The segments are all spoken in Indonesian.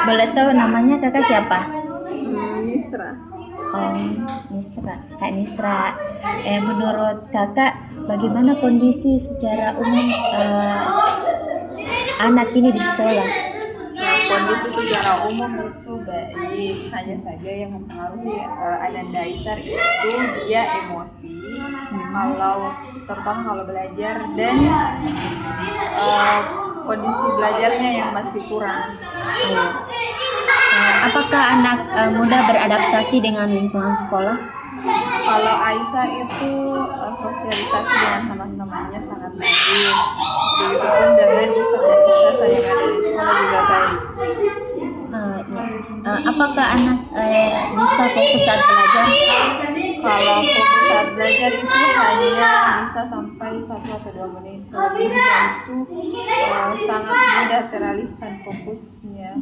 Boleh tahu namanya kakak siapa? Nisra. Oh, Nisra, Kak Nisra. Menurut kakak, bagaimana kondisi secara umum anak ini di sekolah? Kondisi secara umum itu baik, hanya saja yang mempengaruhi Ananda Aisar itu dia emosi, terutama kalau belajar dan kondisi belajarnya yang masih kurang. Apakah anak mudah beradaptasi dengan lingkungan sekolah? Kalau Aisyah itu sosialisasi dengan teman-temannya sangat baik. Begitupun dengan ustaz-ustaz yang ada di sekolah juga baik. Apakah anak bisa fokus saat belajar? Kalau fokus saat belajar itu hanya bisa sampai 1 atau 2 menit. Selebihnya itu sangat mudah teralihkan fokusnya.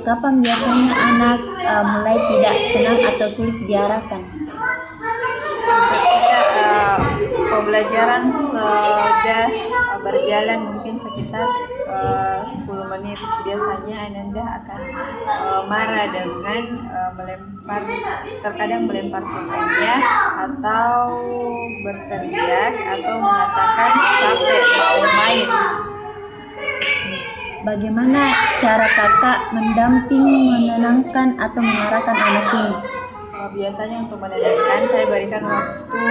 Kapan biasanya anak mulai tidak tenang atau sulit diarahkan? Ketika pembelajaran sudah berjalan mungkin sekitar 10 menit, biasanya Ananda akan marah dengan terkadang melempar pulpennya atau berteriak atau mengatakan capek mau main. Bagaimana cara kakak mendampingi, menenangkan atau mengarahkan anak ini? Biasanya untuk menenangkan saya berikan waktu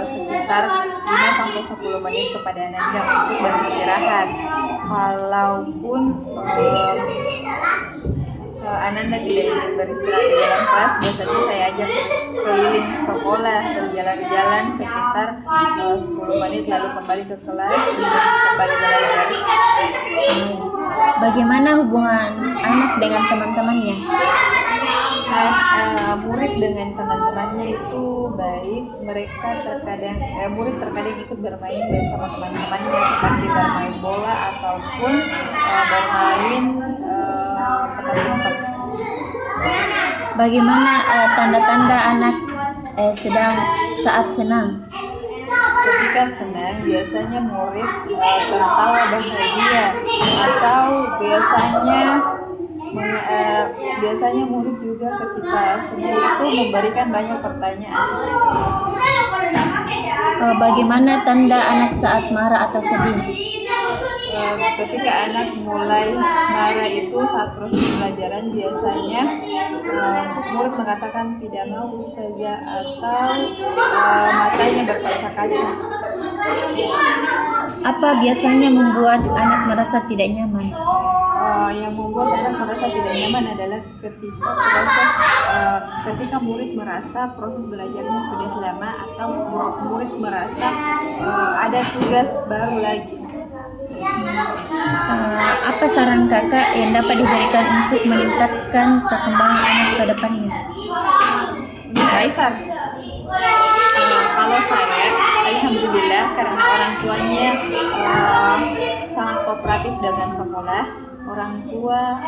sekitar 5-10 menit kepada Ananda untuk beristirahat. Kalaupun Ananda tidak ingin beristirahat di dalam kelas, biasanya saya ajak keliling sekolah, berjalan-jalan sekitar 10 menit lalu kembali ke kelas untuk kembali belajar. Bagaimana hubungan anak dengan teman-temannya? Murid dengan teman-temannya itu baik. Mereka murid terkadang ikut bermain bersama teman-temannya seperti bermain bola ataupun bermain petak umpet. Bagaimana tanda-tanda anak sedang saat senang? Ketika senang biasanya murid tertawa bahagia, atau biasanya murid juga ketika senang itu memberikan banyak pertanyaan. Bagaimana tanda anak saat marah atau sedih? Ketika anak mulai marah itu saat proses pembelajaran, biasanya murid mengatakan tidak mau ustazah atau matanya berkaca-kaca. Apa biasanya membuat anak merasa tidak nyaman? Yang membuat anak merasa tidak nyaman adalah ketika murid merasa proses belajarnya sudah lama atau murid merasa ada tugas baru lagi. Apa saran kakak yang dapat diberikan untuk meningkatkan perkembangan anak ke depannya? Untuk Aisar, kalau saya, alhamdulillah karena orang tuanya sangat kooperatif dengan sekolah. Orang tua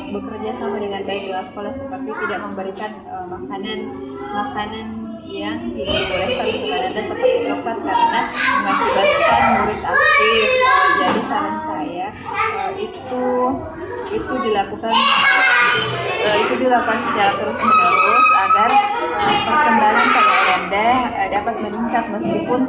bekerja sama dengan baik dengan sekolah, seperti tidak memberikan makanan yang tidak dibolehkan untuk Ananda seperti coklat karena mengakibatkan murid aktif. Jadi saran saya itu dilakukan secara terus-menerus agar perkembangan pada Ananda dapat meningkat meskipun